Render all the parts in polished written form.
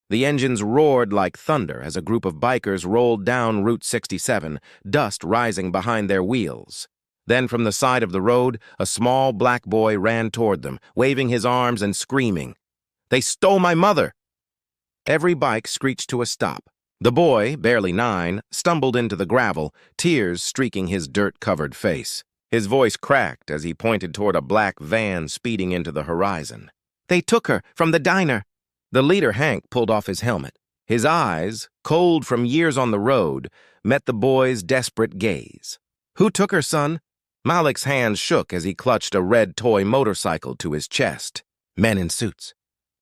The engines roared like thunder as a group of bikers rolled down Route 67, dust rising behind their wheels. Then from the side of the road, a small black boy ran toward them, waving his arms and screaming, "They stole my mother!" Every bike screeched to a stop. The boy, barely 9, stumbled into the gravel, tears streaking his dirt-covered face. His voice cracked as he pointed toward a black van speeding into the horizon. "They took her from the diner." The leader, Hank, pulled off his helmet. His eyes, cold from years on the road, met the boy's desperate gaze. "Who took her, son?" Malik's hands shook as he clutched a red toy motorcycle to his chest. Men in suits.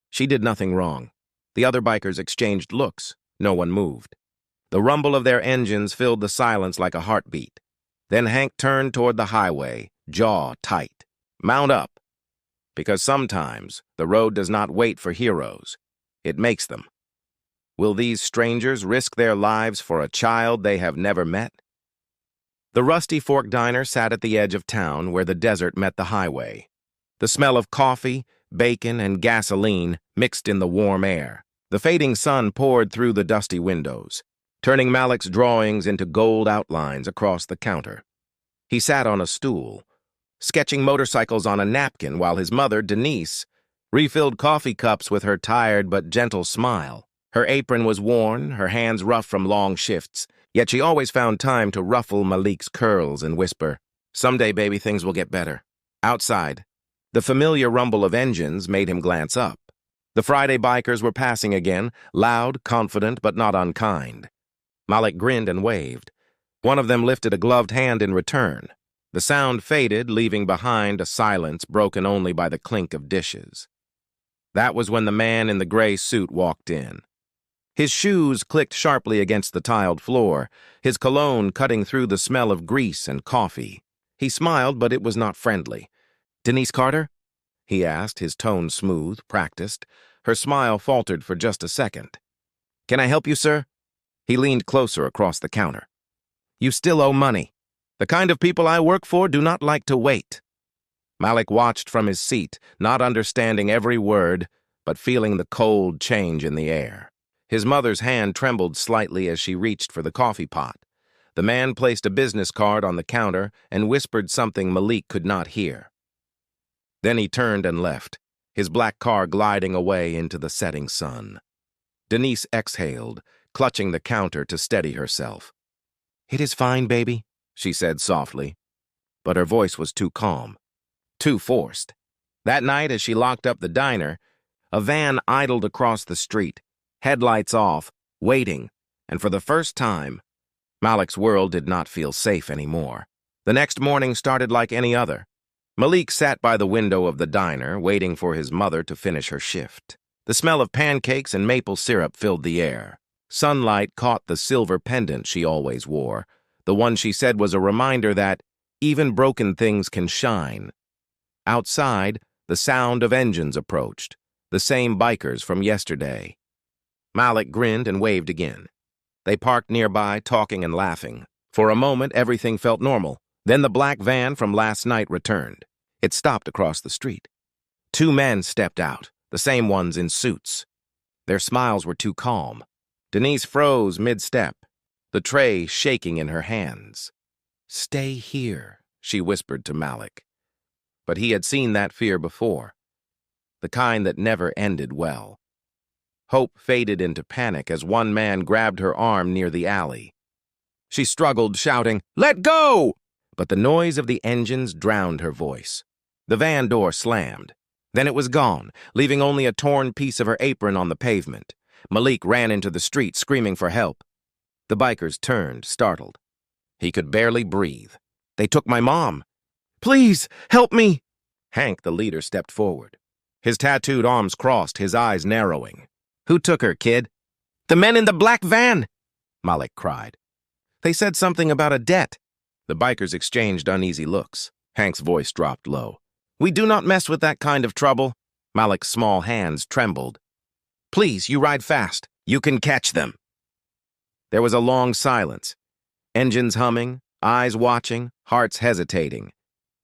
She did nothing wrong. The other bikers exchanged looks. No one moved. The rumble of their engines filled the silence like a heartbeat. Then Hank turned toward the highway, jaw tight. "Mount up." Because sometimes the road does not wait for heroes. It makes them. Will these strangers risk their lives for a child they have never met? The Rusty Fork Diner sat at the edge of town where the desert met the highway. The smell of coffee, bacon, and gasoline mixed in the warm air. The fading sun poured through the dusty windows, turning Malik's drawings into gold outlines across the counter. He sat on a stool, sketching motorcycles on a napkin while his mother, Denise, refilled coffee cups with her tired but gentle smile. Her apron was worn, her hands rough from long shifts, yet she always found time to ruffle Malik's curls and whisper, "Someday, baby, things will get better." Outside, the familiar rumble of engines made him glance up. The Friday bikers were passing again, loud, confident, but not unkind. Malik grinned and waved. One of them lifted a gloved hand in return. The sound faded, leaving behind a silence broken only by the clink of dishes. That was when the man in the gray suit walked in. His shoes clicked sharply against the tiled floor, his cologne cutting through the smell of grease and coffee. He smiled, but it was not friendly. "Denise Carter?" he asked, his tone smooth, practiced. Her smile faltered for just a second. "Can I help you, sir?" He leaned closer across the counter. "You still owe money. The kind of people I work for do not like to wait." Malik watched from his seat, not understanding every word, but feeling the cold change in the air. His mother's hand trembled slightly as she reached for the coffee pot. The man placed a business card on the counter and whispered something Malik could not hear. Then he turned and left, his black car gliding away into the setting sun. Denise exhaled, clutching the counter to steady herself. "It is fine, baby," she said softly, but her voice was too calm, too forced. That night, as she locked up the diner, a van idled across the street, headlights off, waiting, and for the first time, Malik's world did not feel safe anymore. The next morning started like any other. Malik sat by the window of the diner, waiting for his mother to finish her shift. The smell of pancakes and maple syrup filled the air. Sunlight caught the silver pendant she always wore, the one she said was a reminder that even broken things can shine. Outside, the sound of engines approached, the same bikers from yesterday. Malik grinned and waved again. They parked nearby, talking and laughing. For a moment, everything felt normal. Then the black van from last night returned. It stopped across the street. 2 men stepped out, the same ones in suits. Their smiles were too calm. Denise froze mid-step, the tray shaking in her hands. "Stay here," she whispered to Malik. But he had seen that fear before, the kind that never ended well. Hope faded into panic as one man grabbed her arm near the alley. She struggled, shouting, "Let go!" But the noise of the engines drowned her voice. The van door slammed. Then it was gone, leaving only a torn piece of her apron on the pavement. Malik ran into the street, screaming for help. The bikers turned, startled. He could barely breathe. "They took my mom. Please, help me!" Hank, the leader, stepped forward. His tattooed arms crossed, his eyes narrowing. "Who took her, kid?" "The men in the black van!" Malik cried. "They said something about a debt." The bikers exchanged uneasy looks. Hank's voice dropped low. "We do not mess with that kind of trouble." Malik's small hands trembled. "Please, you ride fast. You can catch them." There was a long silence. Engines humming, eyes watching, hearts hesitating.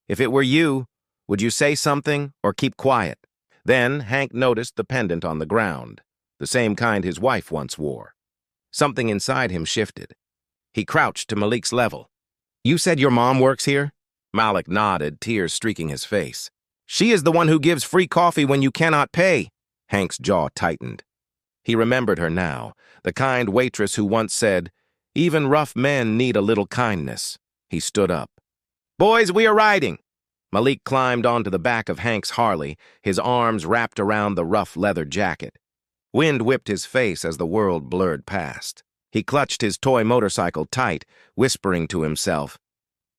If it were you, would you say something or keep quiet? Then Hank noticed the pendant on the ground. the same kind his wife once wore. Something inside him shifted. He crouched to Malik's level. "You said your mom works here?" Malik nodded, tears streaking his face. "She is the one who gives free coffee when you cannot pay." Hank's jaw tightened. He remembered her now, the kind waitress who once said, "Even rough men need a little kindness." He stood up. "Boys, we are riding." Malik climbed onto the back of Hank's Harley, his arms wrapped around the rough leather jacket. Wind whipped his face as the world blurred past. He clutched his toy motorcycle tight, whispering to himself,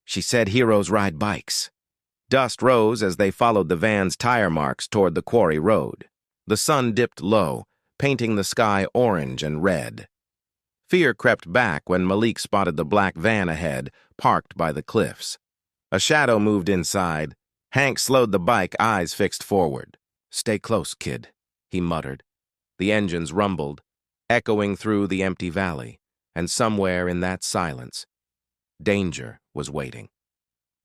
"She said heroes ride bikes." Dust rose as they followed the van's tire marks toward the quarry road. The sun dipped low, painting the sky orange and red. Fear crept back when Malik spotted the black van ahead, parked by the cliffs. A shadow moved inside. Hank slowed the bike, eyes fixed forward. "Stay close, kid," he muttered. The engines rumbled, echoing through the empty valley, and somewhere in that silence, danger was waiting.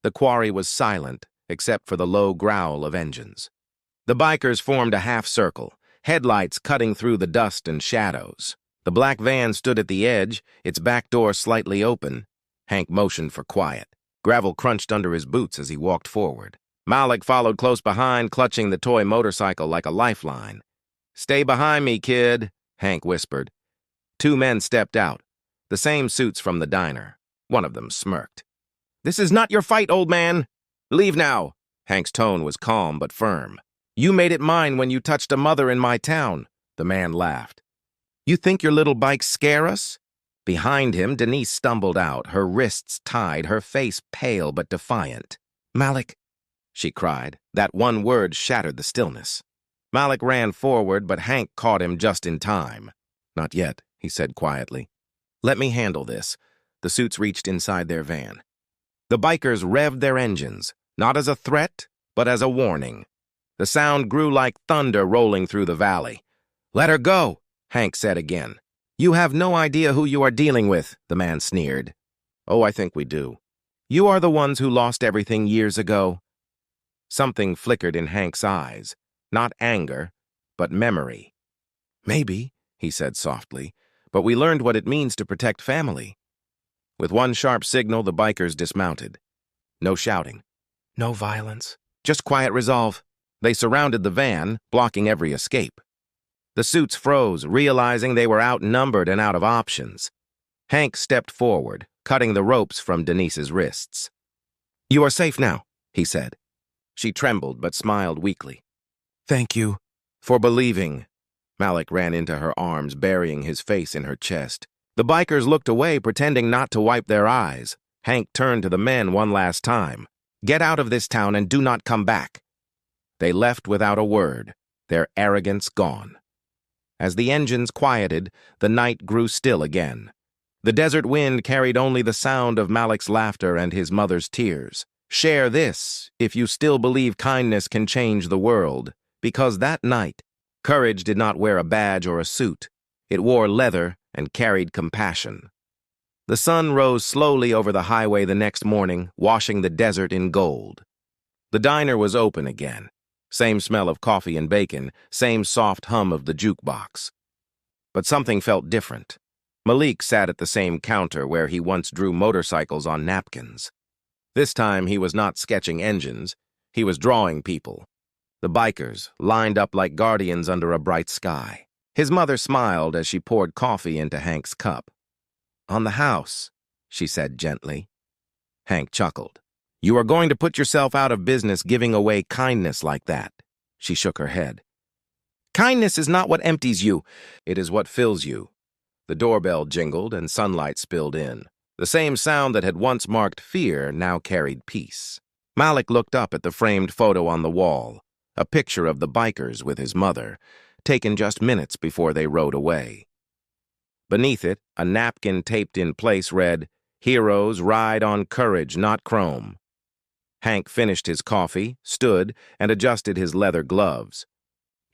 The quarry was silent, except for the low growl of engines. The bikers formed a half-circle, headlights cutting through the dust and shadows. The black van stood at the edge, its back door slightly open. Hank motioned for quiet. Gravel crunched under his boots as he walked forward. Malik followed close behind, clutching the toy motorcycle like a lifeline. "Stay behind me, kid," Hank whispered. Two men stepped out, the same suits from the diner. One of them smirked. "This is not your fight, old man. Leave now." Hank's tone was calm but firm. "You made it mine when you touched a mother in my town." The man laughed. "You think your little bikes scare us?" Behind him, Denise stumbled out, her wrists tied, her face pale but defiant. "Malik," she cried. That one word shattered the stillness. Malik ran forward, but Hank caught him just in time. "Not yet," he said quietly. "Let me handle this." The suits reached inside their van. The bikers revved their engines, not as a threat, but as a warning. The sound grew like thunder rolling through the valley. "Let her go," Hank said again. "You have no idea who you are dealing with," the man sneered. "Oh, I think we do. You are the ones who lost everything years ago." Something flickered in Hank's eyes, not anger, but memory. "Maybe," he said softly, "but we learned what it means to protect family." With one sharp signal, the bikers dismounted. No shouting, no violence, just quiet resolve. They surrounded the van, blocking every escape. The suits froze, realizing they were outnumbered and out of options. Hank stepped forward, cutting the ropes from Denise's wrists. "You are safe now," he said. She trembled but smiled weakly. "Thank you for believing." Malik ran into her arms, burying his face in her chest. The bikers looked away, pretending not to wipe their eyes. Hank turned to the men one last time. "Get out of this town and do not come back." They left without a word, their arrogance gone. As the engines quieted, the night grew still again. The desert wind carried only the sound of Malik's laughter and his mother's tears. Share this if you still believe kindness can change the world, because that night, courage did not wear a badge or a suit. It wore leather and carried compassion. The sun rose slowly over the highway the next morning, washing the desert in gold. The diner was open again. Same smell of coffee and bacon, same soft hum of the jukebox. But something felt different. Malik sat at the same counter where he once drew motorcycles on napkins. This time he was not sketching engines, he was drawing people. The bikers, lined up like guardians under a bright sky. His mother smiled as she poured coffee into Hank's cup. "On the house," she said gently. Hank chuckled. "You are going to put yourself out of business giving away kindness like that." She shook her head. "Kindness is not what empties you. It is what fills you." The doorbell jingled and sunlight spilled in. The same sound that had once marked fear now carried peace. Malik looked up at the framed photo on the wall, a picture of the bikers with his mother, taken just minutes before they rode away. Beneath it, a napkin taped in place read, "Heroes ride on courage, not chrome." Hank finished his coffee, stood, and adjusted his leather gloves.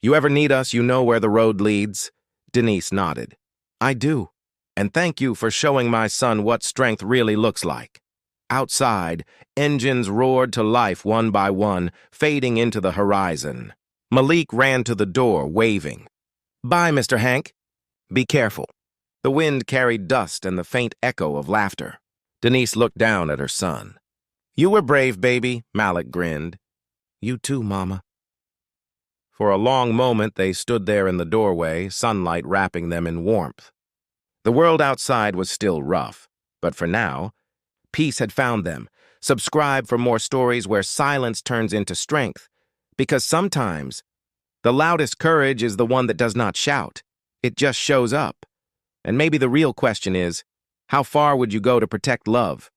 "You ever need us, you know where the road leads?" Denise nodded. "I do, and thank you for showing my son what strength really looks like." Outside, engines roared to life one by one, fading into the horizon. Malik ran to the door, waving. Bye, Mr. Hank. Be careful. The wind carried dust and the faint echo of laughter. Denise looked down at her son. You were brave, baby, Malik grinned. You too, Mama. For a long moment, they stood there in the doorway, sunlight wrapping them in warmth. The world outside was still rough, but for now, peace had found them. Subscribe for more stories where silence turns into strength, because sometimes the loudest courage is the one that does not shout. It just shows up. And maybe the real question is, how far would you go to protect love?